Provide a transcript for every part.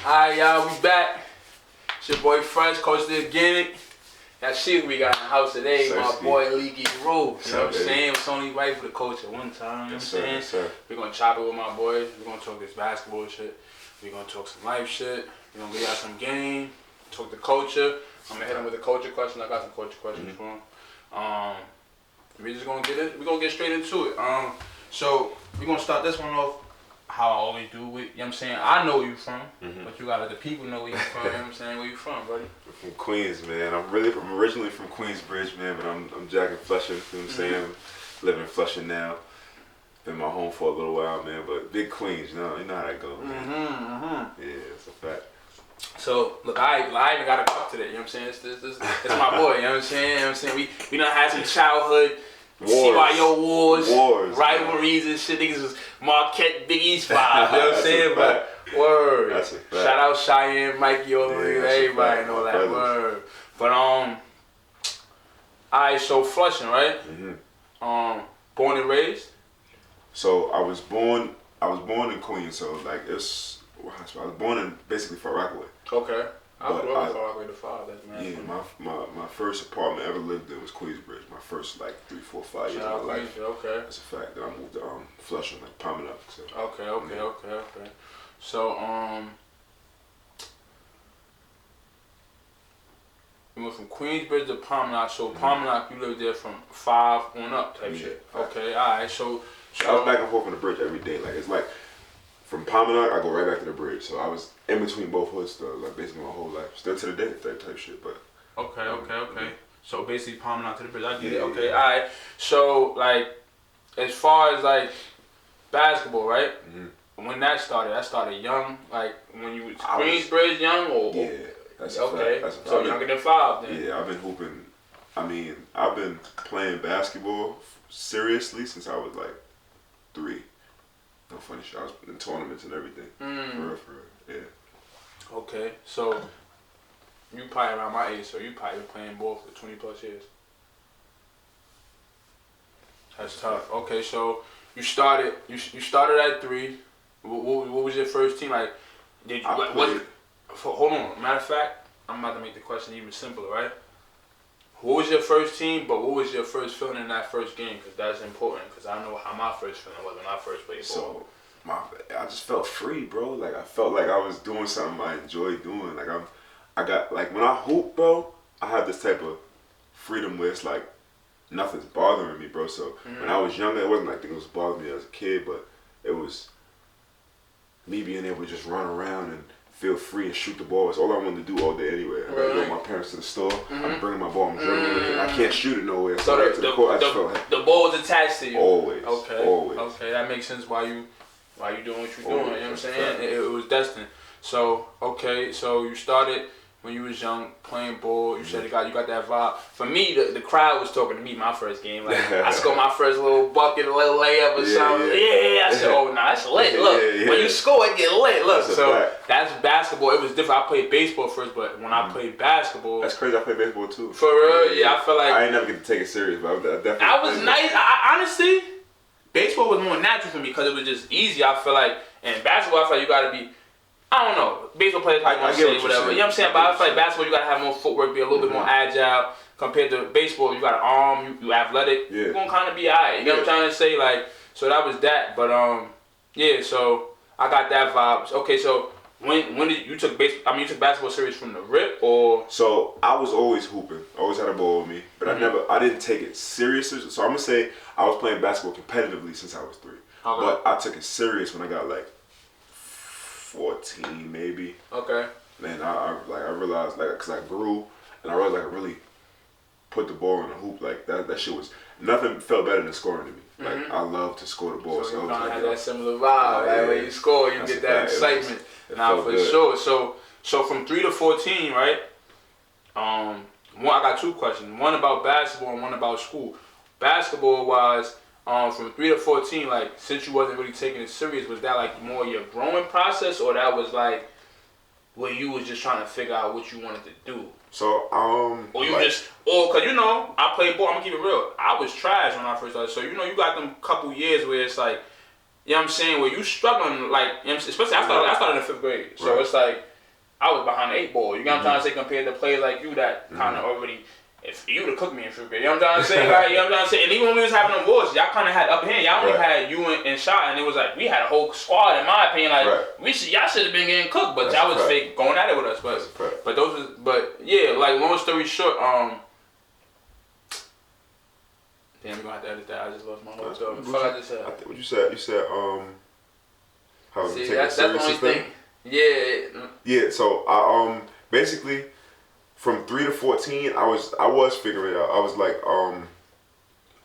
Alright, y'all, we back. It's your boy Fresh, Coach the Organic. That shit we got in the house today, my boy Leaky Rule. You know what I'm saying? It's only right for the coach at one time. You know what I'm saying? Yes, we're gonna chop it with my boys. We're gonna talk this basketball shit. We're gonna talk some life shit. We're gonna get out some game. Talk the culture. I'm gonna hit him with the culture question. I got some culture questions for him. We're just gonna get it. We're gonna get straight into it. So we're gonna start this one off how I always do with, you know what I'm saying? I know where you from, but you gotta let the people know where you from, you know what I'm saying? Where you from, buddy? I'm from Queens, man. I'm originally from Queensbridge, man, but I'm Jack in Flushing, you know what I'm saying? Living in Flushing now. Been my home for a little while, man, but big Queens, you know how that goes, man. Yeah, it's a fact. So, look, I even got a cup today, you know what I'm saying? It's my boy, you know what I'm saying? You know what I'm saying? We done had some childhood wars, rivalries and shit. Niggas was Marquette, Big East vibe, you know what I'm saying? But word. That's a fact. Shout out Cheyenne, Mikey, all everybody and all that word. But alright, so Flushing, right? Born and raised? So I was born in Queens, so like I was born in basically Far Rockaway. Okay. I grew up in Far Rockaway, the father, man. Yeah, my first apartment I ever lived in was Queensbridge. My first like 3, 4, 5 years of my life. Okay. That's a fact. Then I moved to Flushing, like Palming. So. Okay. So you went from Queensbridge to Palming. So Palming, you lived there from 5 on up type shit. Okay, alright. So I was back and forth on the bridge every day. Like it's like from Palming, I go right back to the bridge. So I was in between both hoods still, like basically my whole life. Still to the day, that type shit. But okay. So basically Palming to the bridge. I get it. Okay, alright. So like as far as like basketball, right? When that started young. Like when you was Queensbridge young or yeah. That's okay. That's a so younger than 5 then. Yeah, I've been hooping. I mean, I've been playing basketball seriously since I was like 3. No funny shit. I was in tournaments and everything. For real, yeah. Okay, so you probably around my age, so you probably been playing ball for 20 plus years. That's tough. Okay, so you started at 3. What was your first team? Like, did you hold on. Matter of fact, I'm about to make the question even simpler, right? What was your first team, but what was your first feeling in that first game? Because that's important, because I know how my first feeling was when I first played ball. So, I just felt free, bro. Like, I felt like I was doing something I enjoyed doing. Like, I got, like, when I hoop, bro, I have this type of freedom where it's like, nothing's bothering me, bro. So, when I was younger, it wasn't like it was bothering me as a kid, but it was me being able to just run around and feel free and shoot the ball. It's all I wanted to do all day anyway. I go with my parents to the store. I'm bringing my ball. I'm dribbling it. I can't shoot it nowhere. So to the court, I just felt like the ball was attached to you. Always. Okay. Always. Okay, that makes sense. Why you doing what you doing? You know what I'm saying? It was destined. So okay, so you started when you was young playing ball. You said you got that vibe. For me, the crowd was talking to me my first game. Like I scored my first little bucket, a little layup or something. Yeah. I said, oh no, that's lit. Look, when you score, it get lit. Look, that's basketball. It was different. I played baseball first, but when I played basketball, that's crazy. I played baseball too. For real, yeah. I feel like I ain't never get to take it serious, but I definitely. I was nice. I honestly, baseball was more natural for me because it was just easy. I feel like, and basketball, I feel like you gotta be. I don't know. Baseball players probably want to say whatever. You know what I'm saying? But I feel like basketball, you gotta have more footwork, be a little bit more agile compared to baseball. You got an arm, you athletic. Yeah. You're gonna kind of be alright. You know what I'm trying to say? Like, so that was that. But yeah. So I got that vibe. Okay, so when did you took you took basketball serious from the rip or? So I was always hooping. Always had a ball with me, but I didn't take it seriously. So I'm gonna say I was playing basketball competitively since I was 3. Okay. But I took it serious when I got like 14 maybe. Okay. Man, I realized because I grew and I realized I could really put the ball in the hoop like that shit was nothing felt better than scoring to me. Like I love to score the ball. So you kind of had that similar vibe. Like when you score, you get that excitement. Now for sure. So from 3 to 14, right? I got 2 questions. One about basketball and one about school. Basketball wise. From 3 to 14, like since you wasn't really taking it serious, was that like more your growing process, or that was like where you was just trying to figure out what you wanted to do? So or you cause I played ball. I'm gonna keep it real. I was trash when I first started. So you got them couple years where it's like, you know what I'm saying, where you struggling like, especially I started in the 5th grade. So it's like I was behind the 8 ball. You know what I'm trying to say, compared to players like you that kind of already. If you would have cooked me in fifth grade, you know what I'm trying to say? Like, you know what I'm trying to say? And even when we was having them wars, y'all kind of had upper hand. Y'all only had you and Shot, and it was like, we had a whole squad, in my opinion. Like, y'all should have been getting cooked, but y'all was fake going at it with us. But yeah, like, long story short, damn, we're gonna have to edit that. I just lost my whole thought. What I just said? What you said? You said, how see, take that's the only thing. Yeah. Yeah, so, basically, from 3 to 14, I was figuring it out. I was like,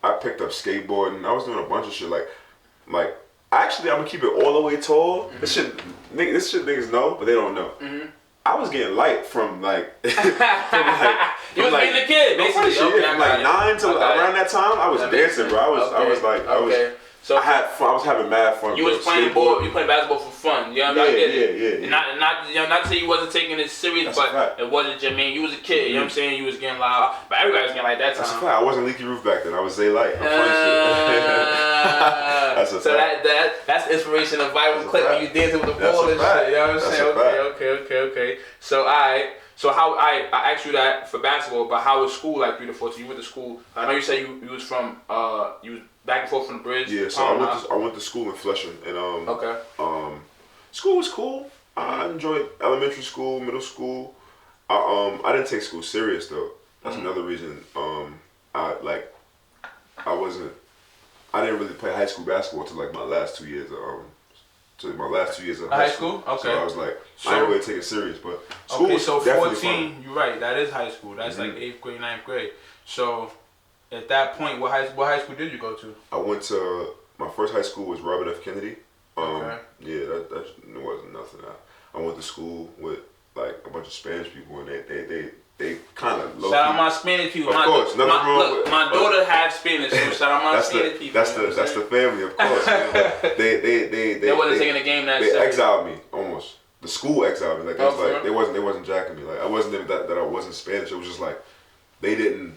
I picked up skateboarding. I was doing a bunch of shit. Like actually, I'm gonna keep it all the way tall. This shit niggas know, but they don't know. I was getting light from like, you was being a kid, basically. From like 9 to around that time, I was dancing, bro. I was having mad fun. You was playing ball. You played basketball for fun. You know what I mean? Yeah. Not to say you wasn't taking it serious, but it wasn't your man. You was a kid. You know what I'm saying? You was getting loud, but everybody was getting like that time. That's a fact. I wasn't Leaky Roof back then. I was Zay Light. That's a fact. That's inspiration of viral clip when you dancing with the ball and shit. You know what I'm saying? Okay. So So how I asked you that for basketball, but how was school like 3 to 14? You went to school. I know you said you was from you was back and forth from the bridge. Yeah, so I went to school in Flushing, and school was cool. I enjoyed elementary school, middle school. I didn't take school serious though. That's another reason. I didn't really play high school basketball until like my last 2 years. Of high school. Okay. So I was like, I didn't really take it serious, but school was so definitely 14. fun. You're right. That is high school. That's like 8th grade, 9th grade. So at that point, what high school did you go to? I went to my first high school was Robert F. Kennedy. Okay. Yeah, that wasn't nothing. I went to school with like a bunch of Spanish people, and they kind of low. Shout out my Spanish people. Of course, nothing wrong with my daughter has Spanish, so shout out my Spanish people. That's the family, of course. They wasn't taking the game that they serious. exiled me almost. The school exiled me. Like they wasn't jacking me. Like I wasn't that I wasn't Spanish. It was just like they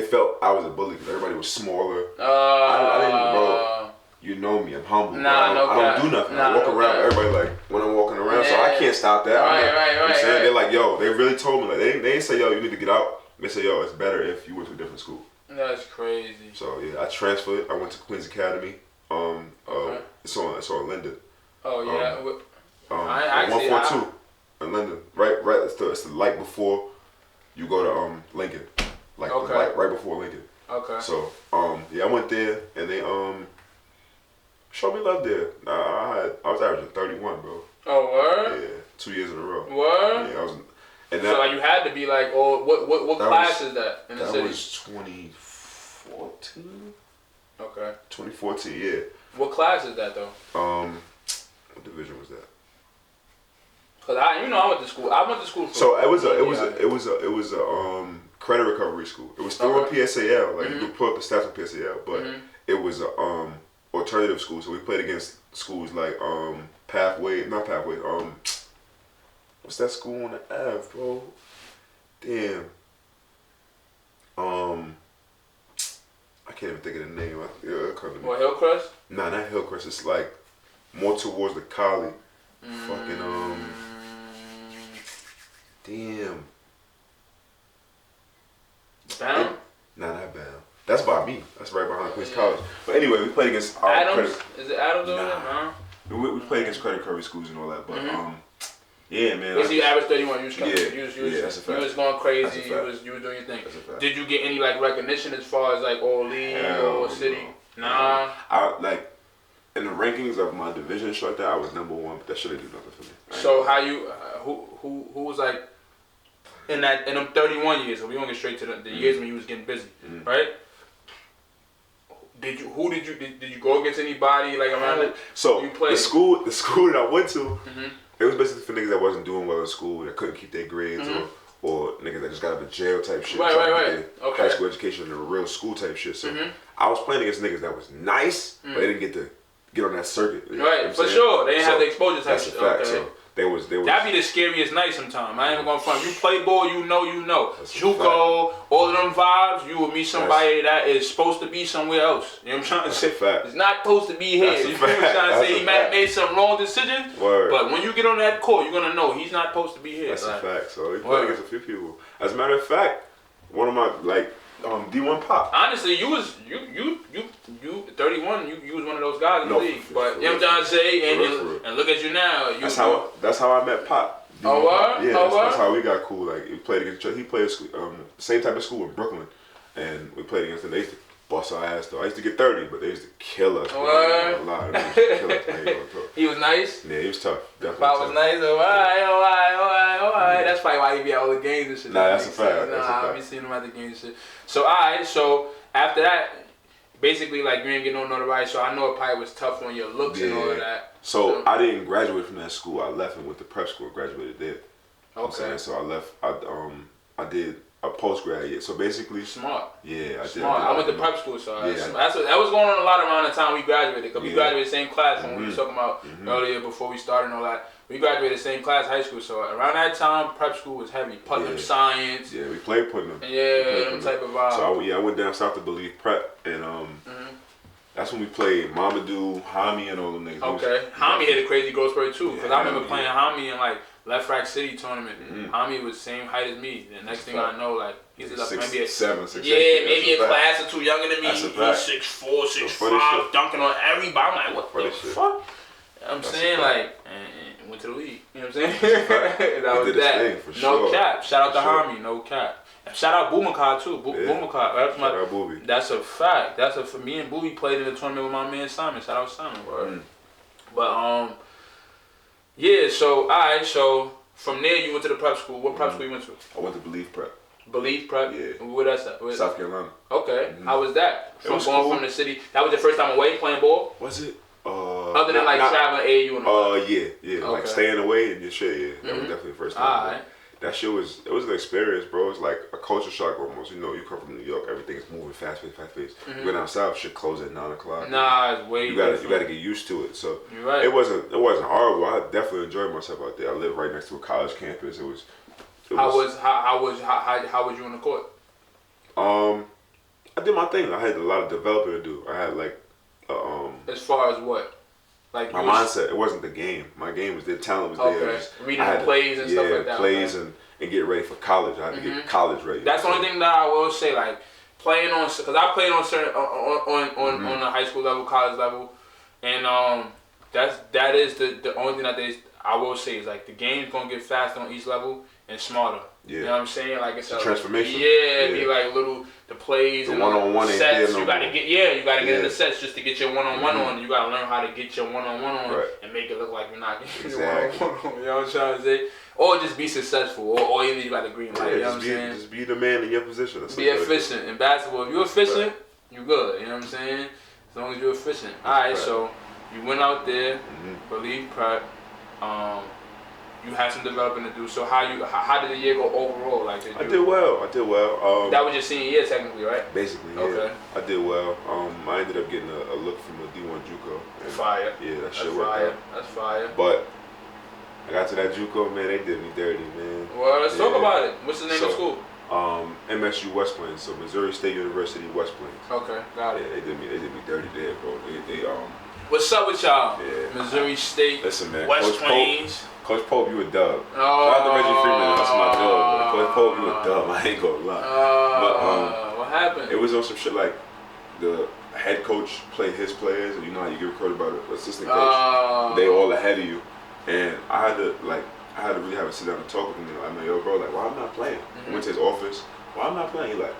felt I was a bully because everybody was smaller. I didn't, bro. You know me. I'm humble. I don't do nothing. I walk around. Everybody like when I'm walking around, so I can't stop that. Right. They're like, yo, they really told me like they didn't say, yo, you need to get out. They say, yo, it's better if you went to a different school. That's crazy. So yeah, I transferred. I went to Queens Academy. It's on Linden. Oh yeah. 142 in Linden. Right. It's the light before you go to Lincoln. Like the light right before Lincoln. Okay. So I went there and they showed me love there. I was averaging 31, bro. Oh word. Yeah, 2 years in a row. Word. Yeah, I was. And so you had to be like, what class is that in the city? That was 2014. Okay. 2014, yeah. What class is that though? What division was that? Cause I went to school. I went to school. So it was a credit recovery school. It was through a PSAL. Like you could put up the stats on PSAL, but it was a alternative school. So we played against schools like what's that school on the Ave, bro? Damn. I can't even think of the name. What, Hillcrest? Nah, not Hillcrest. It's like more towards the Collie. Fucking damn. Bound? Nah, not Bound. That's by me. That's right behind Queens College. But anyway, we played against Adams. Is it Adams over there? We played against credit recovery schools and all that. But yeah, man. Basically, you averaged 31. You was coming. That's a fact. You was going crazy. You was doing your thing. That's a fact. Did you get any like recognition as far as like all league or city? No. Nah. I like in the rankings of my division, shit like that. I was number 1, but that shit didn't do nothing for me. So how you who was like in them 31 years? So we gonna get straight to the years when you was getting busy, right? Did you go against anybody like around it? So you played? The school that I went to, it was basically for niggas that wasn't doing well in school, that couldn't keep their grades, or niggas that just got out of jail type shit. Right. Okay. High school education and a real school type shit. So I was playing against niggas that was nice, but they didn't get on that circuit. Right, for sure. They didn't have the exposure type shit. That's a fact. So That'd be the scariest night sometimes. I ain't even gonna front. You play ball, you know. Juco, all of them vibes, you will meet somebody that is supposed to be somewhere else. You know what I'm trying to say? It's not supposed to be here. You know what I'm trying to say? He might have made some wrong decisions, but when you get on that court, you're gonna know he's not supposed to be here. That's a fact. So he played against a few people. As a matter of fact, one of my D1 Pop. Honestly, you 31. You was one of those guys in the league. But you know what I'm trying to say, and look at you now. That's how I met Pop. Oh what? Yeah, that's how we got cool. Like we played against each other. He played same type of school in Brooklyn, and we played against them. They used to bust our ass though. I used to get 30, but they used to kill us. He was nice. Yeah, he was tough. Pop was nice. All right. That's probably why he be at all the games and shit. Nah, that's a fact. I be seeing him at the games and shit. So so after that, basically like you ain't get no notoriety. So I know it probably was tough on your looks and all of that. So I didn't graduate from that school. I left and went to prep school. Graduated there. Okay. So I left. I did a post grad year. So basically, smart. Yeah, I did. Smart. I went to prep school, so that was going on a lot around the time we graduated. Cause we graduated the same class, and we were talking about earlier before we started and all that. We graduated the same class, high school. So around that time, prep school was heavy. Putnam science. Yeah, we played Putnam. Yeah, them type of vibe. So I went down south to Believe Prep, and that's when we played Mamadou, Hami, and all them niggas. Okay, Hami hit a crazy growth spurt too. Cause I remember playing Hami in like Left Rack City tournament. Hami was the same height as me. The next thing I know, like he's like maybe 6'7", maybe a class or two younger than me. He's 6'4", 6'5", dunking on everybody. I'm like, what the fuck? I'm saying like, and went to the league. You know what I'm saying? That was that. No cap. Shout out to Hami. No cap. Shout out Boumakar too. Boumakar. That's a fact. For me and Booby played in the tournament with my man Simon. Shout out Simon. But yeah. So alright. So from there you went to the prep school. What prep school you went to? I went to Believe Prep. Believe Prep. Yeah. Where that's at? South Carolina. Okay. How was that? From going from the city. That was your first time away playing ball. Was it? Other than traveling AAU and all that. Yeah. Okay. Like staying away and your shit. Yeah. That was definitely the first time. Alright. That shit was an experience, bro. It's like a culture shock almost. You know, you come from New York, everything's moving fast paced. You go down south, shit close at 9 o'clock. Nah, it's way. You gotta get used to it. So you're right. It wasn't horrible. I definitely enjoyed myself out there. I lived right next to a college campus. How was you on the court? I did my thing. I had a lot of developing to do. I had like, as far as what? Like my mindset. It wasn't the game. My game was there. Talent was there. Okay. Reading plays and stuff like that. Plays and get ready for college. I had to get college ready. That's the only thing that I will say. Like playing on, because I played on certain on the high school level, college level, and that is the only thing that I will say is like the game's gonna get faster on each level and smarter. Yeah. You know what I'm saying? Like it's a transformation. Yeah, be like the plays the and one-on-one sets. No you gotta get get in the sets just to get your one-on-one on. You gotta learn how to get your one-on-one on and make it look like you're not getting your one-on-one on. You know what I'm trying to say? Or just be successful, or either you got the green light. You know what I'm saying? Just be the man in your position. Be efficient in basketball. If you're efficient, you're good. You know what I'm saying? As long as you're efficient. All right, so you went out there, Believe Prep. You had some developing to do. So how did the year go overall? Like I did well. That was your senior year technically, right? Basically, yeah. Okay. I did well. I ended up getting a look from the D1 Juco. Fire. Yeah, that shit worked out. That's fire. But I got to that Juco, man. They did me dirty, man. Well, let's talk about it. What's the name of school? MSU West Plains. So Missouri State University West Plains. Okay, got it. Yeah, they did me dirty there, bro. They What's up with y'all? Yeah. Missouri State. Listen, man. West Plains. Coach Pope, you a dub. Shout out to Reggie Freeman, that's my dub. Coach Pope, you a dub. I ain't gonna lie. But what happened? It was on some shit like the head coach played his players, and you know how you get recruited by the assistant coach. They all ahead of you, and I had to really have a sit down and talk with him. I'm like, yo, bro, like, why I'm not playing? I went to his office. Why I'm not playing? He like,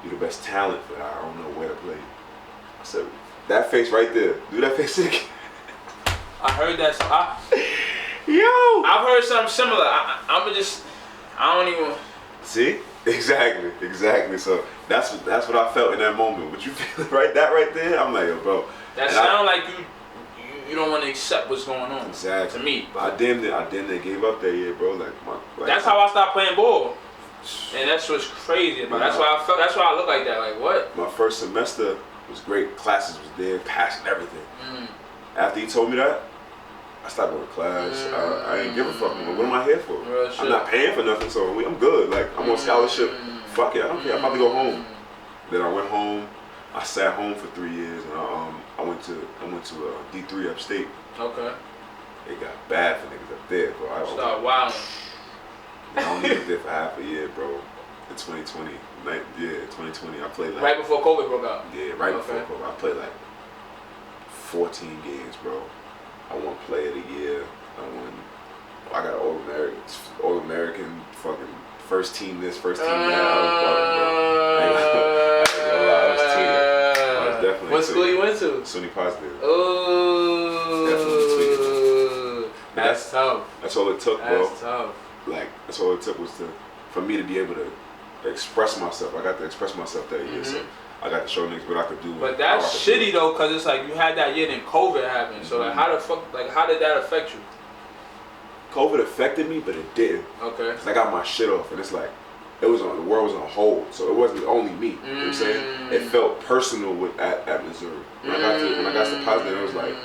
you the best talent, but I don't know where to play. I said, that face right there. Do that face again. I heard that. I've heard something similar. I don't even. See? Exactly. So that's what I felt in that moment. What you feel right there? I'm like, yo, bro. That sound like you don't want to accept what's going on. Exactly. To me. But I damn near gave up that year, bro. That's how I stopped playing ball. And that's what's crazy. But that's why I felt. That's why I look like that. Like what? My first semester was great. Classes was there, passing everything. After he told me that, I stopped going to class. I ain't give a fuck anymore. What am I here for? I'm shit. not paying for nothing, so I'm good. Like, I'm on scholarship. Fuck it, I don't care. I'm about to go home. Then I went home. I sat home for 3 years, and I went to D3 upstate. Okay. It got bad for niggas up there, bro. I Start wilding. I only lived there for half a year, bro. In 2020, 2020, I played like right before COVID broke out. Yeah, right before COVID. I played like 14 games, bro. I won Player of the Year. I got All American, fucking first team this, first team that. I was bugging, bro. I was definitely. What school you went to? SUNY Positive. Oh, definitely tweaking. That's tough. That's all it took, bro. That's tough. Like, that's all it took was for me to be able to express myself. I got to express myself that year, so I got to show niggas what I could do. But that's shitty though, cause it's like you had that year, then COVID happened. So like, how the fuck, like, how did that affect you? COVID affected me, but it didn't. Okay. Cause I got my shit off, and it's like the world was on hold, so it wasn't only me. You know what I'm saying? It felt personal at Missouri. When I got to Positive, it was like,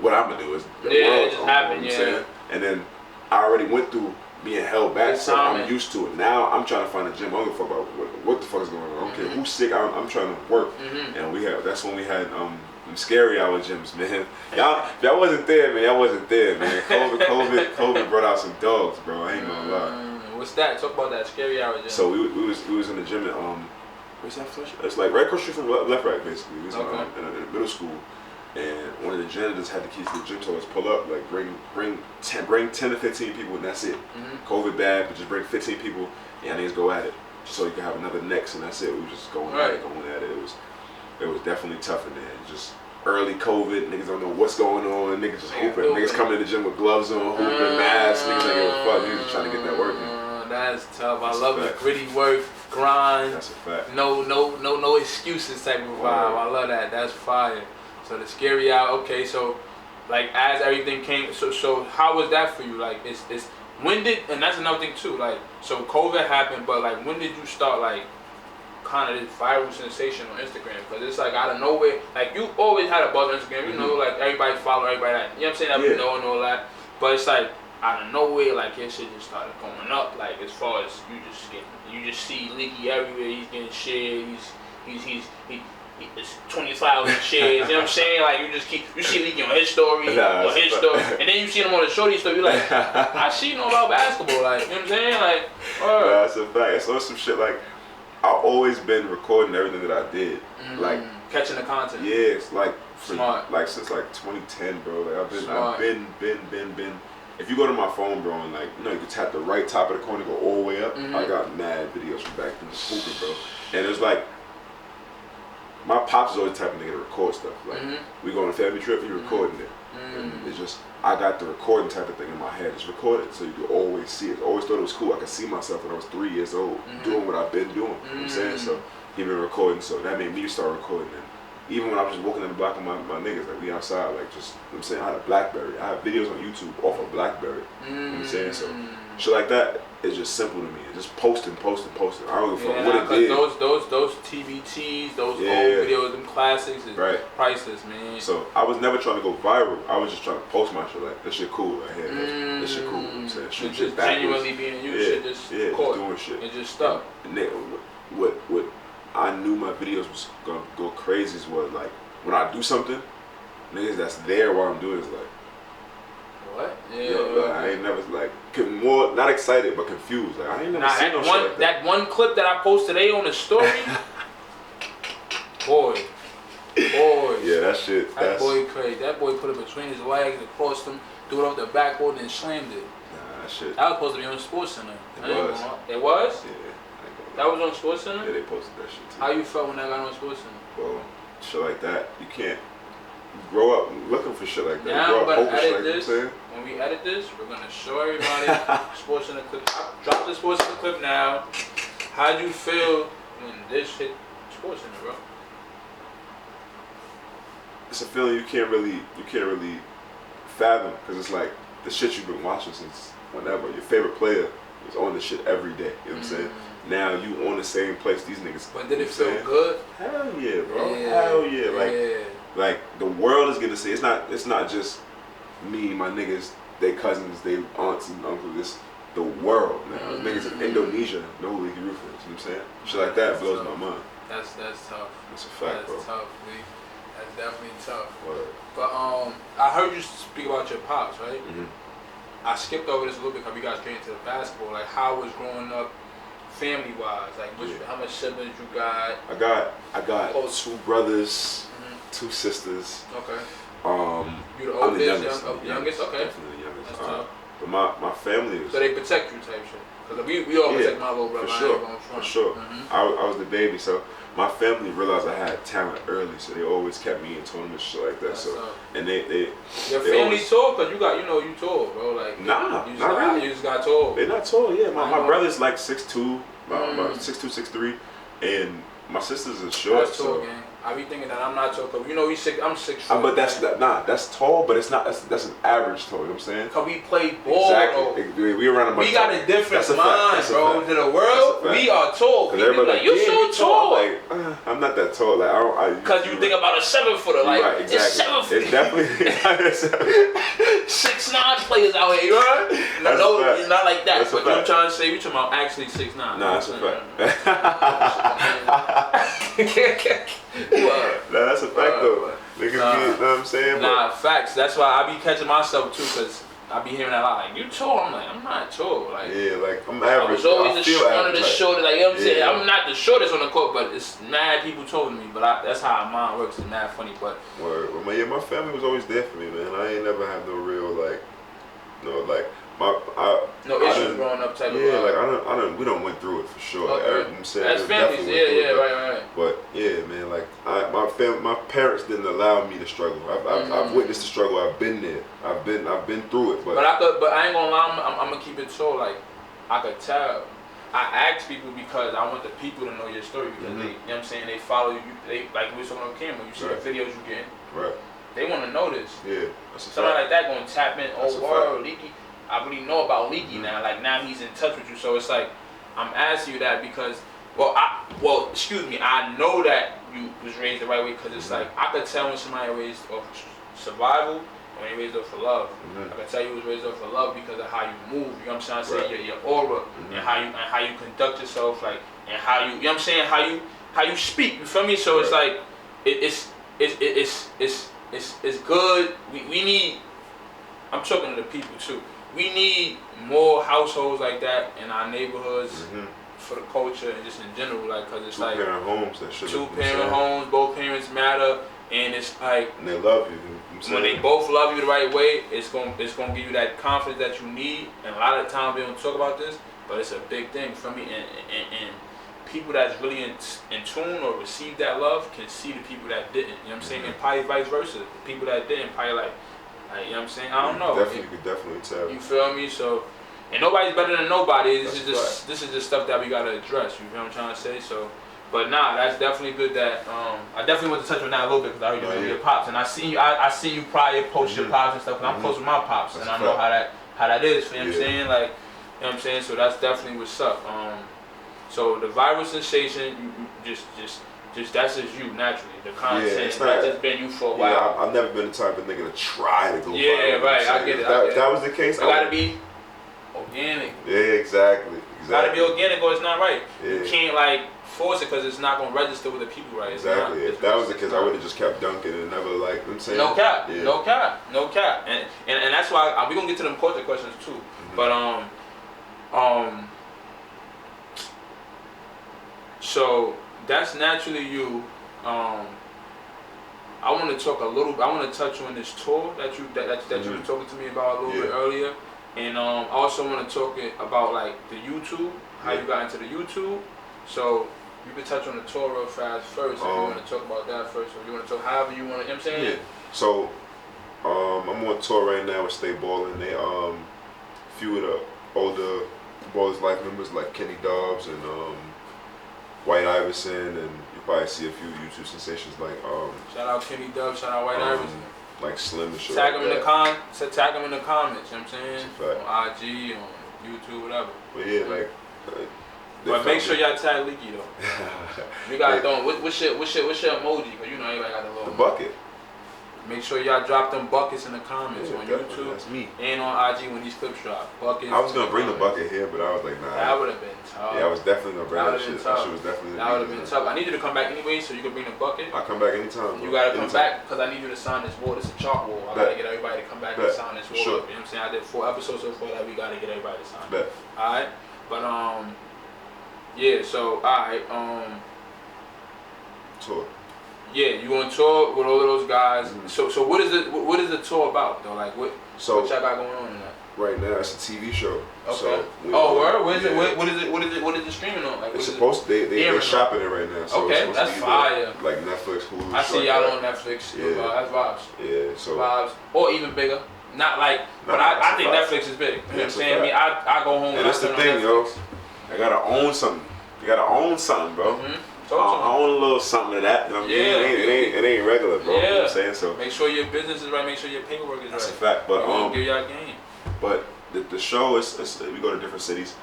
what I'm gonna do is the world just happened. Yeah. And then I already went through being held back, so I'm used to it. Now I'm trying to find a gym. I don't give a fuck about what the fuck is going on. I don't care who's sick. I'm trying to work. And that's when we had them scary hour gyms, man. Y'all wasn't there, man. Y'all wasn't there, man. COVID brought out some dogs, bro. I ain't gonna lie. What's that? Talk about that scary hour gym. So we was in the gym at where's that flush? It's like right across the street from Left Right, basically. We was in middle school. And one of the janitors had the keys to the gym, told us pull up, like bring 10 to 15 people, and that's it. COVID bad, but just bring 15 people, and niggas go at it, just so you can have another next, and that's it. We were just going at it. It was definitely tough in there. Just early COVID, niggas don't know what's going on, niggas just hooping. Niggas coming to the gym with gloves on, hooping, masks, niggas ain't give a fuck. Niggas just trying to get that work in. That's tough. I love it. Gritty work, grind. That's a fact. No excuses type of vibe. I love that. That's fire. So the scary hour, okay, so like as everything came, so how was that for you? Like it's when did, and that's another thing too, like, so COVID happened, but like when did you start like kind of this viral sensation on Instagram? Because it's like out of nowhere, like you always had a buzz on Instagram, you know, like everybody follow everybody, that, you know what I'm saying, that we know and all that, but it's like out of nowhere, like your shit just started going up, like as far as you just see Leaky everywhere, he's getting shared, it's 20,000 shares, you know what I'm saying? Like you see Leaky on his story, and then you see him on the shorty story, you're like, I see you know about basketball, like, you know what I'm saying? Like, that's a fact. It's also some shit like, I've always been recording everything that I did, like catching the content. Yeah, it's like smart. Like since like 2010, bro. Like I've been. If you go to my phone, bro, and like you can tap the right top of the corner, go all the way up. I got mad videos from back then, just hooping, bro. And it's like. My pops is always the type of nigga to record stuff. Like, we go on a family trip, he recording it. And it's just, I got the recording type of thing in my head. Just record it so you can always see it. I always thought it was cool. I could see myself when I was 3 years old doing what I've been doing. You know what I'm saying? So, he been recording, so that made me start recording. And even when I was just walking in the block with my niggas, like, we outside, like, just, you know what I'm saying? I had a BlackBerry. I have videos on YouTube off of BlackBerry. You know what I'm saying? So, shit like that is just simple to me. Just posting. I don't give a fuck what it did. Those TBTs, those old videos, them classics is priceless, man. So I was never trying to go viral. I was just trying to post my shit like, this shit cool right here. This shit cool. You know what I'm saying? Shoot shit backwards. Genuinely being you, shit just just doing shit. It just stuck. And what I knew my videos was gonna go crazy was like, when I do something, niggas that's there while I'm doing it is like, what? Yeah, I ain't never like more not excited but confused. Like I ain't never seen no shit like that. That one clip that I posted today on the story, boy. Yeah, that shit. That boy crazy. That boy put it between his legs, across them, threw it off the backboard, and slammed it. Nah, that shit. That was supposed to be on Sports Center. It was. Yeah. That was on Sports Center. Yeah, they posted that shit too. How you felt when that got on Sports Center? Well, shit like that, you can't. Grow up looking for shit like that. Now grow we're up gonna edit this. When we edit this, we're gonna show everybody Sports Center clip. Drop the Sports Center clip now. How'd you feel when this hit Sports Center, bro? It's a feeling you can't really fathom because it's like the shit you've been watching since whenever. Your favorite player is on this shit every day. You know what I'm saying? Now you on the same place these niggas. But did it feel good? Hell yeah, bro. Hell yeah. Like the world is gonna say it's not just me, my niggas, they cousins, they aunts and uncles, this the world, man. Niggas in Indonesia know who Leaky Roof is, you know what I'm saying? Shit like that blows my mind. That's tough. That's a fact, bro. That's tough, Lee. That's definitely tough. Word. But I heard you speak about your pops, right? Mm-hmm. I skipped over this a little bit because we got straight into the basketball. Like, how was growing up, family-wise? Like, how much siblings you got? I got 2 brothers, 2 sisters. Okay. You the I'm the oldest, youngest? Okay. Definitely the youngest. That's tough. But my family is. So they protect you type shit. Because we all protect my little brother. For sure. I was the baby, so my family realized I had talent early, so they always kept me in tournaments, shit like that. That's so tough. and they your family tall, cause you tall, bro. Like not really. You just got tall. They're not tall. Yeah, my brother's like 6'2", about 6'2", 6'3", and my sisters are short. That's tall, gang. I be thinking that I'm not tall, cause I'm 6'4". But that's tall, but it's not. That's an average tall. You know what I'm saying? Cause we play ball. Exactly. We around. We got a different mind, bro. To the world, we are tall. Cause everybody like, you so tall. Like I'm not that tall. Like I don't. Cause you think about a 7-footer. Like right, exactly. it's 7 foot. It's definitely 6'9" players out here. You heard? No, it's not like that. That's but you're trying to say we talking about actually 6'9". Nah, that's a fact. Nah, that's a fact though. Niggas, you know what I'm saying? Nah, facts. That's why I be catching myself too, cause I be hearing that a lot. Like, you tall? I'm like, I'm not tall. Like, yeah, like I'm average. I was always one of the shortest. Like, you know what I'm saying? Yeah. I'm not the shortest on the court, but it's mad people told me. But that's how mine works. It's mad funny, but. Word. Well, my family was always there for me, man. I ain't never had no real no issues growing up type of. Yeah, like we don't went through it for sure. Okay. I'm saying that's families, right. But yeah, man, like my parents didn't allow me to struggle. I've witnessed the struggle. I've been there. I've been through it. But I ain't gonna lie. I'm gonna keep it so like I could tell. I ask people because I want the people to know your story because they, you know what I'm saying, they follow you. They like we were talking on camera. You see the videos you getting. Right. They want to know this. Yeah. That's a somebody fact. like that gonna tap in. Oh, word, Leaky. I really know about Leaky now. Like now he's in touch with you. So it's like I'm asking you that because excuse me. I know that you was raised the right way because it's like I could tell when somebody raised off survival and when they raised off for love. I could tell you was raised off for love because of how you move. You know what I'm saying? I say your aura and how you conduct yourself, like and how you know what I'm saying, how you speak. You feel me? So it's like it's good. We need. I'm talking to the people too. We need more households like that in our neighborhoods for the culture and just in general, like, cause it's like two-parent homes that should. Two-parent homes, both parents matter, and it's like and they love you. When they both love you the right way, it's gonna give you that confidence that you need. And a lot of times we don't talk about this, but it's a big thing for me. And people that's really in tune or receive that love can see the people that didn't. You know what I'm saying? And probably vice versa. The people that didn't probably like you know what I'm saying? I don't know. You could definitely tell. You feel me? So, and nobody's better than nobody. This is just stuff that we gotta address. You know what I'm trying to say? So, but nah, that's definitely good. That I definitely want to touch on that a little bit because I already know your pops, and I see you probably post your pops and stuff. Cause I'm close with my pops, and I know how that is. You know what I'm saying? Like, you know what I'm saying? So that's definitely what's up. So the viral sensation, you just that's just you naturally. The content that's just been you for a while. Yeah, I've never been the type of nigga to try to go viral. Yeah, right. I get it. If that was the case, it gotta be organic. Yeah, exactly. Gotta be organic or it's not right. Yeah. You can't like force it because it's not gonna register with the people right. Exactly. If that was the case, I would have just kept dunking and never like. I'm saying. No cap. Yeah. No cap. And that's why we gonna get to them culture questions too. But so that's naturally you. I want to talk a little. I want to touch on this tour that you were talking to me about a little bit earlier, and I also want to talk about like the YouTube, how you got into the YouTube. So you can touch on the tour real fast first if you want to talk about that first, or you want to talk however you want to. You know what I'm saying? Yeah. So I'm on tour right now with Stay Ballin'. They few of the older Ballers Life members like Kenny Dobbs and White Iverson, and you probably see a few YouTube sensations like shout out Kenny Dobbs, shout out White Iverson, like Slim and shit. Tag like them in the comments. Tag them in the comments. You know what I'm saying? On IG, on YouTube, whatever. But yeah, like. But make sure y'all tag Leaky though. We got what's your emoji? Cause you know everybody got the little. The bucket. Make sure y'all drop them buckets in the comments on YouTube. That's me. And on IG when these clips drop. Buckets. I was gonna bring the bucket here, but I was like, nah. That would have been tough. Yeah, I was definitely gonna bring that shit. That shit was definitely. That would have been tough. I need you to come back anyway, so you can bring the bucket. I come back anytime. You gotta come back because I need you to sign this wall. It's a chalk wall. I gotta get everybody to come back and sign this wall. Sure. You know what I'm saying? I did 4 episodes so far that we gotta get everybody to sign. Bet. Alright? But yeah, so alright, tour. yeah, you on tour with all of those guys. So what is the tour about though? Like what y'all got going on in that? Right now it's a TV show. Okay. So word? Where is it? What is it streaming on? Like it's supposed to they're shopping it right now. So okay, that's fire. Like Netflix, Hulu. I see y'all on Netflix. Yeah. That's vibes. Yeah, so vibes. Or even bigger. Not like but I think Netflix is big. You know what I'm saying? I mean I go home and that's the thing, yo. I gotta own something. You gotta own something, bro. I own a little something of that. You know what I mean? It ain't regular, bro. Yeah. You know what I'm saying? So make sure your business is right. Make sure your paperwork is right. That's a fact. But give y'all game. But the show is we go to different cities,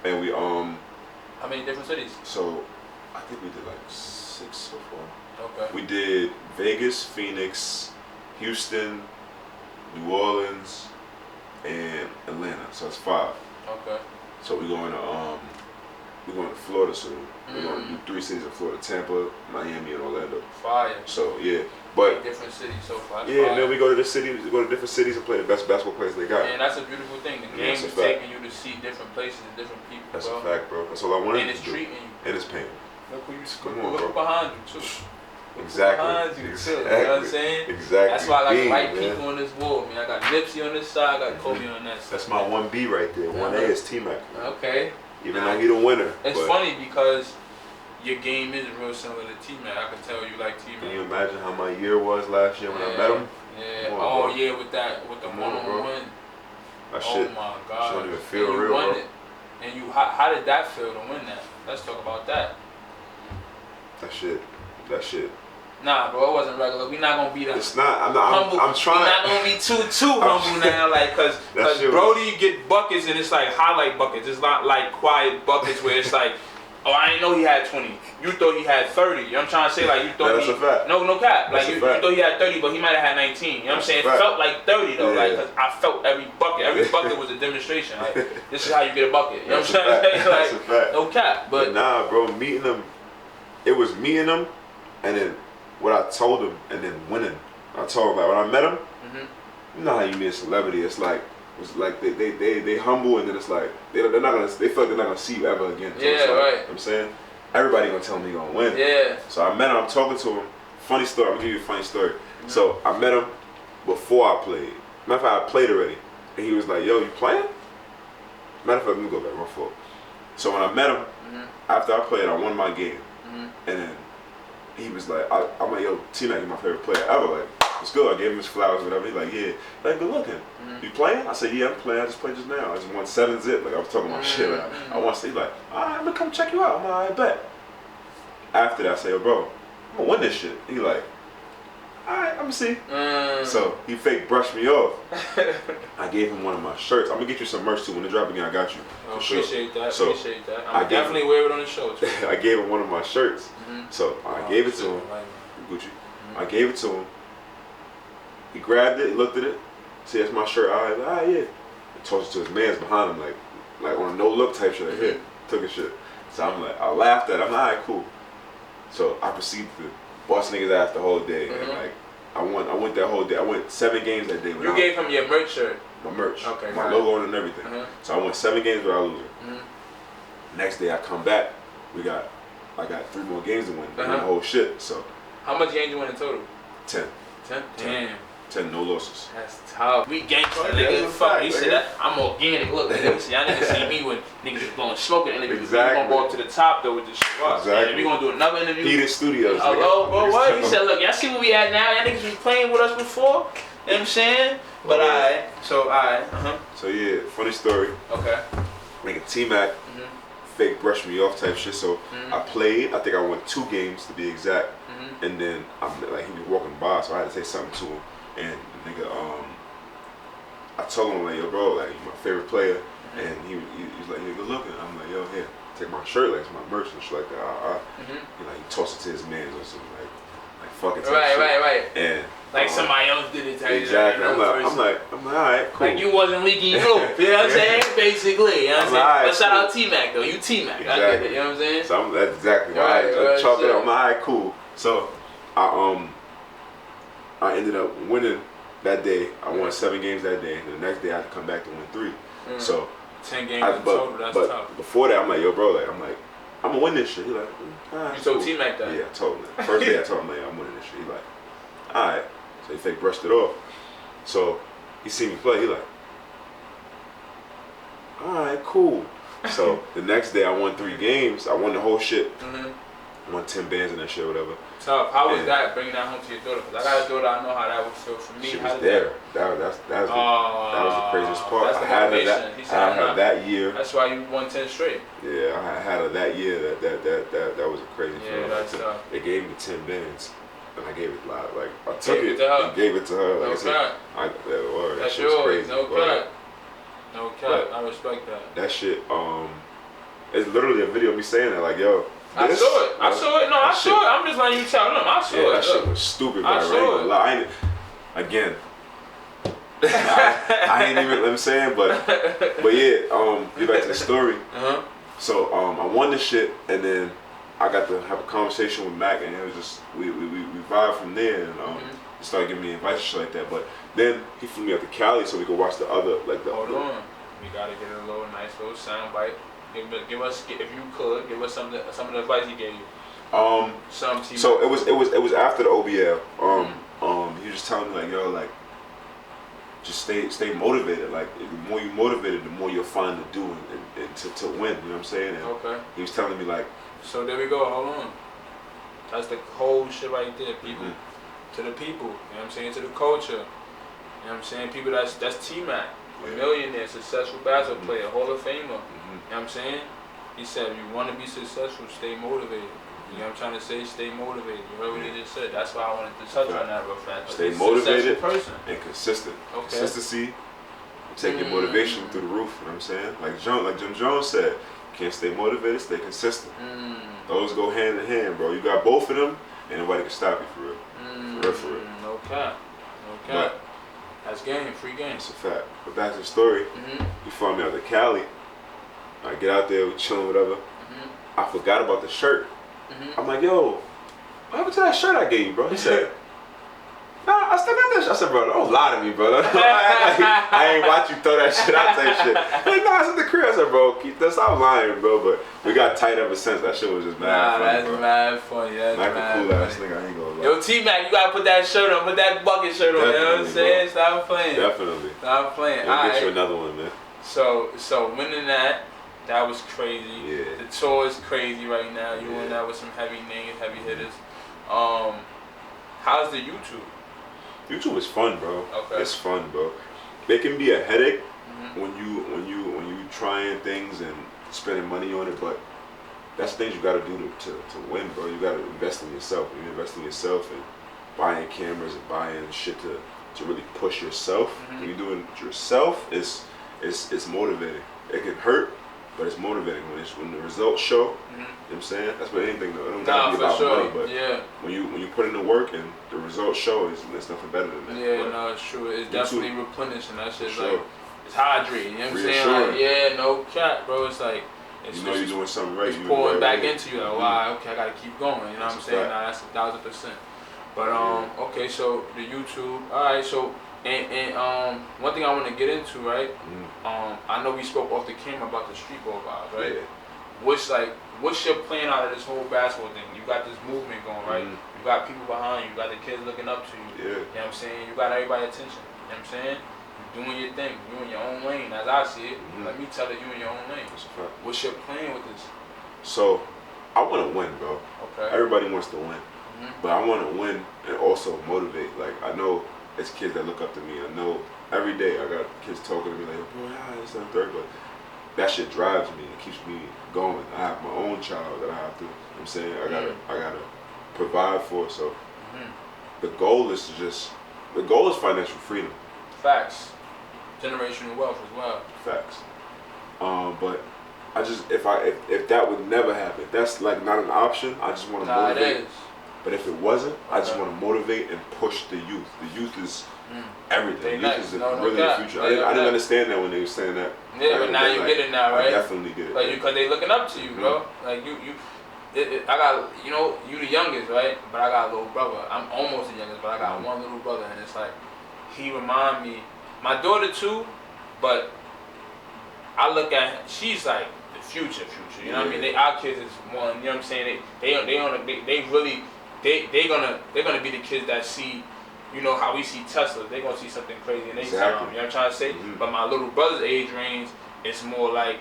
and we How many different cities? So I think we did like 6 so far. Okay. We did Vegas, Phoenix, Houston, New Orleans, and Atlanta. So it's 5. Okay. So we're going to Florida soon. We're going to do 3 cities in Florida: Tampa, Miami, and Orlando. Fire. So yeah, but different cities so far. Yeah, man, we go to different cities and play the best basketball players they got. And that's a beautiful thing. The game is taking you to see different places and different people. That's a fact, bro. That's all I wanted. And it's treating you. And it's paying. Look behind you too. Exactly. Behind you too. You know what I'm saying? Exactly. That's why I got the right people on this wall, man. I got Nipsey on this side, I got Kobe on that side. That's my 1B right there. 1A is T-Mac. Okay. Even though he the winner. It's funny because your game is real similar to T-Mac. I can tell you like T-Mac. Can you imagine how my year was last year when I met him? Yeah. Oh yeah, with the one-on-one. That shit. Oh my God. Shit don't even feel real, bro. And you, how did that feel to win that? Let's talk about that. That shit. Nah, bro, it wasn't regular. We not gonna be that. It's not. I'm trying. We not gonna be too humble now, like, cause Brody get buckets and it's like highlight buckets. It's not like quiet buckets where it's like, oh, I didn't know he had 20. You thought he had 30. You know what I'm trying to say? Like, you thought that's a fact. No cap. That's like, you thought he had 30, but he might have had 19. You know what I'm saying? It felt like 30 though, like, cause I felt every bucket. Every bucket was a demonstration. Like, this is how you get a bucket. You know what I'm trying to say? Like, that's a fact. No cap. But nah, bro, meeting him, it was meeting him, and then what I told him, and then winning. I told him, like, when I met him, you know how you meet a celebrity. It's like they humble, and then it's like they feel like they're not gonna see you ever again. So yeah, like, right. You know what I'm saying? Everybody gonna tell me he gonna win. Yeah. So I met him. I'm talking to him. Funny story. I'm gonna give you a funny story. So I met him before I played. Matter of fact, I played already, and he was like, "Yo, you playing?" Matter of fact, let me go back. My fault. So when I met him, after I played, I won my game, and then he was like, I'm like, "Yo, T-Mac, you're my favorite player ever." Like, it's good. I gave him his flowers, whatever. He's like, "Yeah, like, good looking." You playing? I said, "Yeah, I'm playing. I just played just now. I just won 7-zip." Like, I was talking about shit. Like, I want to say, like, "All right, I'm gonna come check you out." I'm like, "I bet." After that, I say, "Yo, bro, I'm gonna win this shit." He like, "All right, I'm gonna see." So he fake brushed me off. I gave him one of my shirts. I'm gonna get you some merch too. When they drop again, I got you. Appreciate that. So appreciate that. I'm definitely wear it on the show too. I gave him one of my shirts. So I gave it to him. Gucci. I gave it to him. He grabbed it, he looked at it, see, that's my shirt. I was like, "Ah, yeah." He tossed it to his mans behind him, like on a no look type shit. Like, here, took his shit. So I'm like, I laughed at him. I'm like, "All right, cool." So I proceeded to bust niggas ass the whole day. And like, I went that whole day. I went 7 games that day. You gave him your merch shirt? My merch. Okay. My logo on it and everything. So I went 7 games without losing. Next day I come back, I got 3 more games to win. The whole shit. So. How much games you win in total? 10. 10? Damn. 10, no losses. That's tough. We gangsta, nigga. Fuck. You said that. I'm organic. Look, niggas. Y'all niggas see me when niggas blowing smoke and niggas. Exactly. We gonna go up to the top though with this shit. Exactly. We gonna do another interview. Heated Studios. Hello, bro. What? He said, look, y'all see where we at now? Y'all niggas been playing with us before. You know what I'm saying? But alright. So alright. So yeah, funny story. Okay. Nigga T-Mac fake brushed me off type shit. So I played. I think I won 2 games to be exact. And then he was walking by, so I had to say something to him. And nigga, I told him like, "Yo, bro, like, you my favorite player." And he was like, "Yeah, good looking." I'm like, "Yo, here, take my shirt, like, it's my merch and shit like that." He tossed it to his mans or something like fucking type Right, shit. right. And like somebody else did it. Exactly. I'm like, all right, cool. Like you wasn't Leaky, you know what I'm saying? Basically, you know what I'm saying? Right, but shout cool. out T-Mac though. You T-Mac. Exactly. I get it. You know what I'm saying? So that's exactly why Right, I chalk it shit. up. I'm like, all right, cool. So I ended up winning that day. I won 7 games that day, and the next day I had to come back to win 3. So 10 games in total. That's tough. Before that, I'm like, yo, bro, like, I'm gonna win this shit. He like, all right. You told cool. T-Mac that? Yeah, I told him that. First day I told him, like, I'm winning this shit. He like, all right. So he fake brushed it off. So he seen me play. He like, all right, cool. So the next day I won 3 games. I won the whole shit. I won 10 bands and that shit, whatever. Tough. How was that bringing that home to your daughter? Because I got a daughter. I know how that would feel for me. She was there. That was the craziest part. That's the I had motivation. her that year. That's why you won 10 straight. Yeah, I had her that year. That was a crazy feeling. Yeah, that's tough. They gave me 10 bands, and I gave it like I took Gave it it to her. and gave it to her. Like No I said, cap. that That's shit was yours. crazy. No cap. No cap. But I respect that. That shit. It's literally a video of me saying that. Like, yo. I saw it. I saw it. No, I saw it. I'm just letting you tell them. I saw it. That shit was stupid, I saw it. Again, I ain't even. I'm saying, but yeah. Get back to the story. So I won the shit, and then I got to have a conversation with Mac, and it was just we vibed from there, and he started giving me advice and shit like that. But then he flew me out to Cali so we could watch the other Hold on. We gotta get a nice little sound bite. Give us, if you could, give us some of the advice he gave you. So it was after the OBL. He was just telling me like, yo, like, just stay motivated. Like, the more you motivated, the more you'll find to do and to win. You know what I'm saying? And okay. He was telling me like. So there we go. Hold on. That's the whole shit right there, people. To the people. You know what I'm saying? To the culture. You know what I'm saying? People that's T-Mac. A millionaire, successful basketball player, Hall of Famer. You know what I'm saying? He said, if you want to be successful, stay motivated. You know what I'm trying to say? Stay motivated. You heard what he just said. That's why I wanted to touch on that real fast. Stay motivated and consistent. Okay. Consistency will take your motivation through the roof. You know what I'm saying? Like Jim Jones said, you can't stay motivated, stay consistent. Those go hand in hand, bro. You got both of them, and nobody can stop you for real. For real. No cap. But, that's game, free game. It's a fact. But back to the story. He flew me out to Cali. I get out there, we chilling, whatever. I forgot about the shirt. I'm like, yo, what happened to that shirt I gave you, bro? He said, nah, I still got that shit. I said, bro, don't lie to me, bro. I ain't watch you throw that shit out, that shit. Like, nah, it's in the crib. I said, bro, stop lying, bro. But we got tight ever since. That shit was just mad funny, that's bro. Mad funny. That's Mac mad a cool funny. ass nigga, I ain't gonna lie. Yo, T-Mac, you gotta put that shirt on. Put that bucket shirt on. Definitely, You know what I'm saying? bro. Stop playing. Definitely. Stop playing. We'll get you another one, man. So winning that was crazy. Yeah. The tour is crazy right now. You won that with some heavy names, heavy hitters. How's the YouTube? YouTube is fun, bro. Okay. It's fun, bro. It can be a headache when you trying things and spending money on it, but that's things you got to do to win, bro. You got to invest in yourself. You invest in yourself and buying cameras and buying shit to really push yourself. When you do it yourself, it's motivating. It can hurt, but it's motivating when the results show. You know what I'm saying? That's what anything though. It don't gotta be about money, but when you put in the work and the results show, there's nothing better than that. Yeah, no, it's true. It's definitely replenishing. That shit's sure. like, it's hydrating. You know what I'm saying? Like, yeah, no cap, bro. It's like, you know you're doing something right. It's pouring back into you. Like, wow, okay, I gotta keep going. You know what I'm saying? Nah, that's 1,000%. But okay, so the YouTube. All right, so and one thing I want to get into, right? I know we spoke off the camera about the street ball vibes, right? Yeah. What's your plan out of this whole basketball thing? You got this movement going, right? You got people behind you. You got the kids looking up to you. Yeah. You know what I'm saying? You got everybody's attention. You know what I'm saying? You're doing your thing. You in your own lane, as I see it. Let me tell it, you in your own lane. What's your plan with this? So, I want to win, bro. Okay. Everybody wants to win. But I want to win and also motivate. Like, I know it's kids that look up to me. I know every day I got kids talking to me like, bro, it's not third, but that shit drives me. It keeps me going. I have my own child that I have to, you know what I'm saying? I gotta provide for. So the goal is financial freedom. Facts. Generational wealth as well. Facts. But I just if that would never happen, that's like not an option. I just want to motivate. It is. But if it wasn't, I just want to motivate and push the youth. The youth is everything. Youth is really the future. I didn't understand that when they were saying that. Yeah, but now you get it now, right? I definitely get it. Like because they looking up to you, bro. Like I got, you know, you the youngest, right? But I got a little brother. I'm almost the youngest, but I got one little brother, and it's like he remind me. My daughter too, but I look at she's like the future. You know what I mean? Our kids is one. You know what I'm saying? They're gonna be the kids that see, you know, how we see Tesla. They're gonna see something crazy in their time. You know what I'm trying to say? But my little brother's age range, it's more like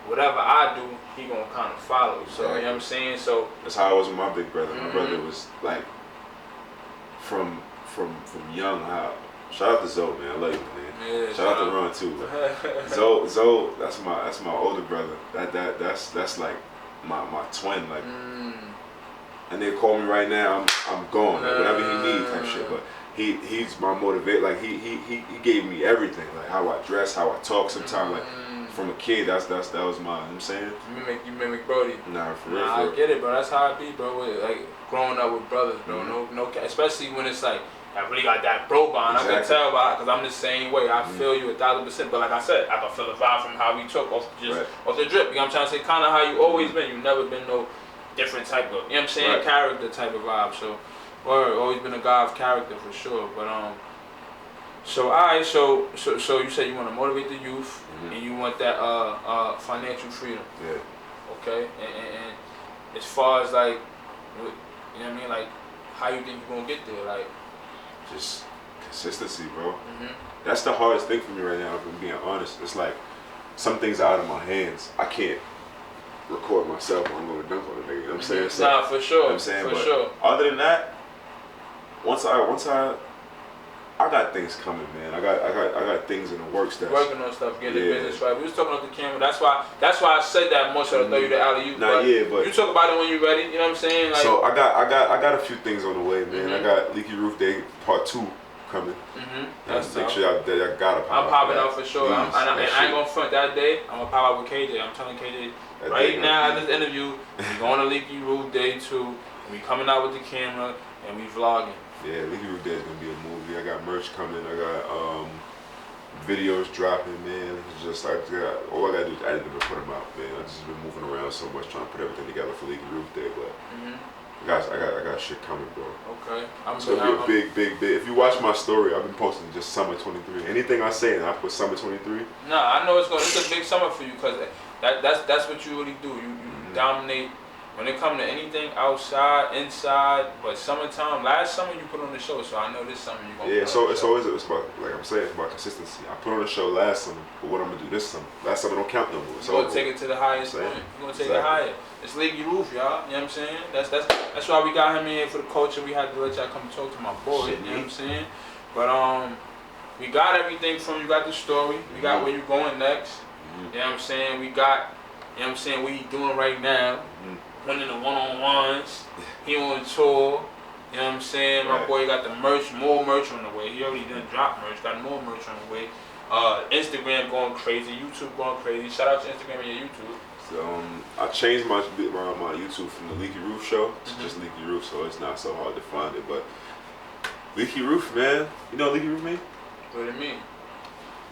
whatever I do, he gonna kind of follow. So you know what I'm saying? So that's how I was with my big brother. My brother was like from young. Shout out to Zoe, man. I love you, man. Yeah, shout out to Ron too. Zoe, that's my older brother. That's like my twin. Like, and they call me right now. I'm gone. Like, whatever he needs, type shit. But he's my motivator. Like he gave me everything. Like how I dress, how I talk. Sometimes like. From a kid, that was mine. You know what I'm saying? You mimic Brody. Nah, for real. I get it, bro. That's how I be, bro. Like growing up with brothers, bro. No, especially when it's like I really got that bro bond. Exactly. I can tell because I'm the same way. I feel you 1,000%. But like I said, I can feel the vibe from how we took off the drip. You know what I'm trying to say? Kind of how you always been. You never been no different type of, you know what I'm saying? Character type of vibe. So, always been a guy of character for sure. But So alright, so you said you want to motivate the youth and you want that financial freedom. Yeah. Okay. And as far as like, you know what I mean, like how you think you're gonna get there, like just consistency, bro. That's the hardest thing for me right now. If I'm being honest, it's like some things are out of my hands. I can't record myself when I'm going to dunk on a nigga. You know what I'm saying? So, nah, for sure. You know what I'm saying, for sure. Other than that, once I got things coming, man. I got things in the works. That's working on stuff, getting the business right. We was talking off the camera. That's why I said that more so to throw you the alley-oop. But you talk about it when you're ready. You know what I'm saying? Like, so I got a few things on the way, man. I got Leaky Roof Day Part 2 coming. That's make sure y'all gotta pop. I'm popping out for sure. And I ain't gonna front that day. I'm gonna pop out with KJ. I'm telling KJ right now at this interview, we going to Leaky Roof Day 2. And we coming out with the camera and we vlogging. Yeah, Leaky Roof Day is gonna be a movie. I got merch coming. I got videos dropping, man. It's just all I gotta do is edit them and put them out, man. I've just been moving around so much trying to put everything together for Leaky Roof Day, but I got shit coming, bro. Okay. It's gonna be a big. If you watch my story, I've been posting just summer 23. Anything I say, and I put summer 23. Nah, I know it's a big summer for you because that's what you really do. You dominate. When it comes to anything outside, inside, but summertime, last summer you put on the show, so I know this summer you're going to put on the show. It's about, like I'm saying, it's about consistency. I put on the show last summer, but what I'm going to do this summer? Last summer don't count no more. You're going to take it to the highest point. You're going to take it higher. It's Leaky Roof, y'all. You know what I'm saying? That's why we got him in here for the culture. We had to let y'all come talk to my boy. You know what I'm saying? But we got everything from you. Got the story. We got where you going next. You know what I'm saying? We got, you know what I'm saying, what he doing right now. Winning the one-on-ones, he on tour, you know what I'm saying? My boy got the merch, more merch on the way. He already done drop merch, got more merch on the way. Instagram going crazy, YouTube going crazy. Shout out to Instagram and your YouTube. So I changed my YouTube from the Leaky Roof Show to just Leaky Roof, so it's not so hard to find it. But Leaky Roof, man, you know what Leaky Roof mean? What do you mean?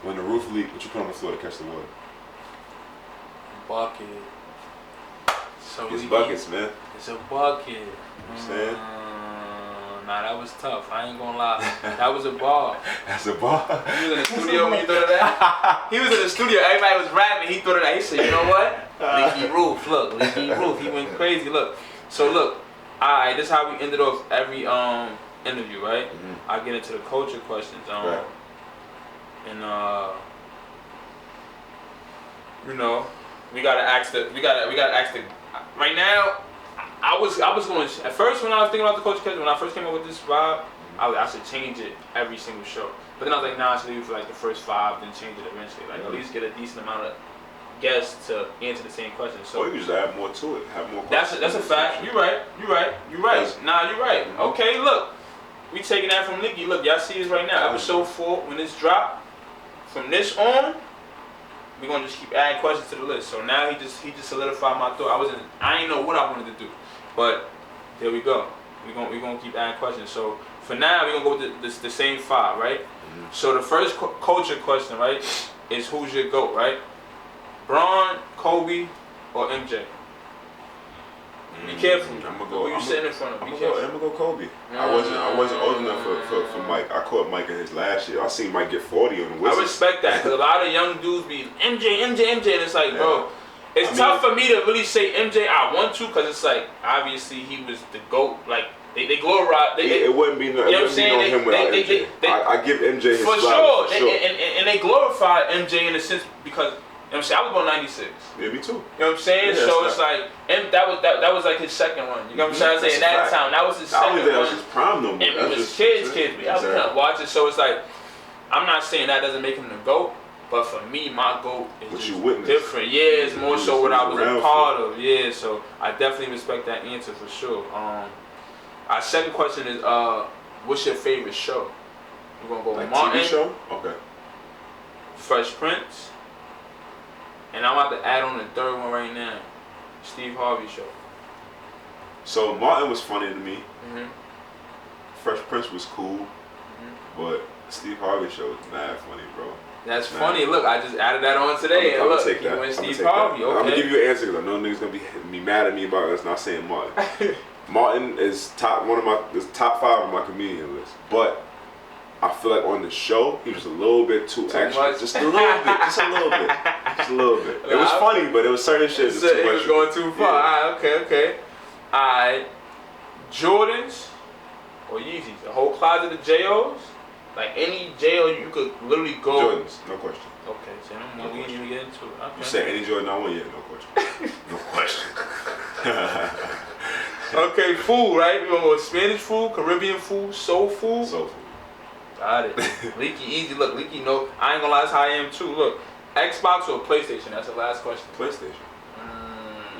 When the roof leaks, what you put on the floor to catch the water? Bucket. So it's buckets, man. It's a bucket. You know what I'm saying? Nah, that was tough. I ain't gonna lie. That was a bar. That's a bar. He was in the studio when you thought of that? He was in the studio. Everybody was rapping. He thought of that. He said, you know what? Leaky Roof. Look, Leaky Roof. He went crazy. Look. So look. Alright, this is how we ended off every interview, right? I get into the culture questions. And you know, we gotta ask the right now. I was going at first when I was thinking about the culture question, when I first came up with this vibe, I should change it every single show. But then I was like, nah, I should leave it for like the first 5, then change it eventually. Like at least get a decent amount of guests to answer the same question. So you just add more to it, have more questions. That's a fact. You're right. Nah, you're right. Okay, look, we taking that from Leaky. Look, y'all see this right now. Episode 4, when this drop, from this on, we're gonna just keep adding questions to the list. So now he just solidified my thought. I didn't know what I wanted to do, but there we go. We're gonna keep adding questions. So for now, we're gonna go with the same 5, right? Mm-hmm. So the first culture question, right, is who's your GOAT, right? Braun, Kobe, or MJ? Be careful. Who you sitting in front of? Be careful. I'm gonna go Kobe. I wasn't old enough for Mike. I caught Mike in his last year. I seen Mike get 40 on the Wizards. I respect that because a lot of young dudes be MJ, and it's like, bro, it's tough for me to really say MJ. I want to because it's like obviously he was the GOAT. Like they glorify. It wouldn't be no. You know what I'm saying? Him without MJ. I give MJ his for flowers, sure. And they glorify MJ in a sense because. You know what I'm saying? I was born 96. Yeah, me too. You know what I'm saying? Yeah, so it's like, and that was like his second one. You know what I'm saying? At that time, that was his second one. That was his prime no more. And we was kids. We kind of watch it. So it's like, I'm not saying that doesn't make him the GOAT, but for me, my GOAT is different. Yeah, it's more so what I was a part of. Yeah, so I definitely respect that answer for sure. Our second question is, what's your favorite show? We're gonna go like Martin. TV show? Okay. Fresh Prince. And I'm about to add on the third one right now. Steve Harvey Show. So Martin was funny to me. Mm-hmm. Fresh Prince was cool. But Steve Harvey Show was mad funny, bro. That's funny. Look, I just added that on today. I'm gonna take that. Went Steve Harvey. Okay. I'm gonna give you an answer because I know niggas gonna be mad at me about us not saying Martin. Martin is top 5 of my comedian list. But I feel like on the show, he was a little bit too extra. Much. Just a little bit. Just a little bit. It was funny, but it was certain shit. It was going too far. Yeah. Okay. Alright. Jordans or Yeezys? The whole closet of JOs? Like any JO you could literally go. Jordans, no question. Okay, so we didn't even get into it. Okay. You say any Jordan I want? Yeah, no question. No question. Okay, food, right? We're gonna go Spanish food, Caribbean food, soul food. Soul food. Got it. Leaky easy. Look, Leaky, no. I ain't gonna lie, that's how I am too. Look, Xbox or PlayStation? That's the last question. PlayStation.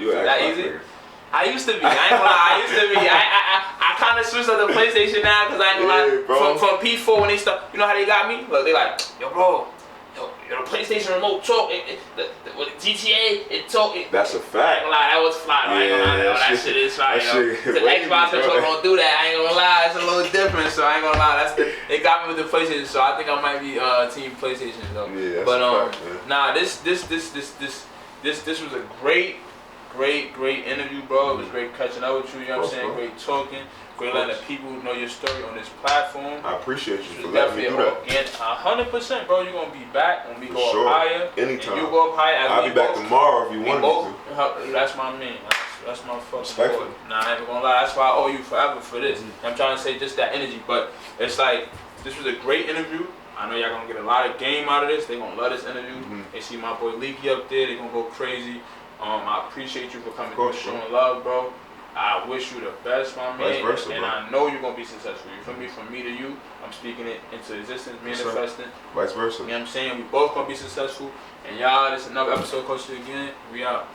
You so that easy? Player. I used to be. I ain't gonna lie. I used to be. I kind of switched up to PlayStation now because I ain't gonna lie. From P4 when they start, you know how they got me? Look, they like, yo, bro. The PlayStation remote talk, with GTA, it talk. That's a fact. I ain't gonna lie, that was fly. I ain't gonna lie, that shit is fly. The Xbox controller don't do that. I ain't gonna lie, it's a little different. So I ain't gonna lie, they got me with the PlayStation. So I think I might be team PlayStation though. Yeah, that's a fact, man. Nah, this was a great interview, bro. It was great catching up with you. You know what I'm saying? Bro. Great talking. Great letting the people know your story on this platform. I appreciate you for letting me do that. And 100%, bro. You're going to be back when we go up higher. Anytime. And you go up higher. I'll be back tomorrow if you want me to. That's my man. That's my fucking boy. Nah, I ain't going to lie. That's why I owe you forever for this. I'm trying to say just that energy. But it's like, this was a great interview. I know y'all going to get a lot of game out of this. They going to love this interview. They see my boy Leaky up there. They going to go crazy. I appreciate you for coming and showing love, bro. I wish you the best, my man. Vice versa, and bro. I know you're going to be successful. You feel me? From me to you, I'm speaking it into existence, manifesting. Vice versa. You know what I'm saying? We both going to be successful. And y'all, this is another episode, Coach Again. We out.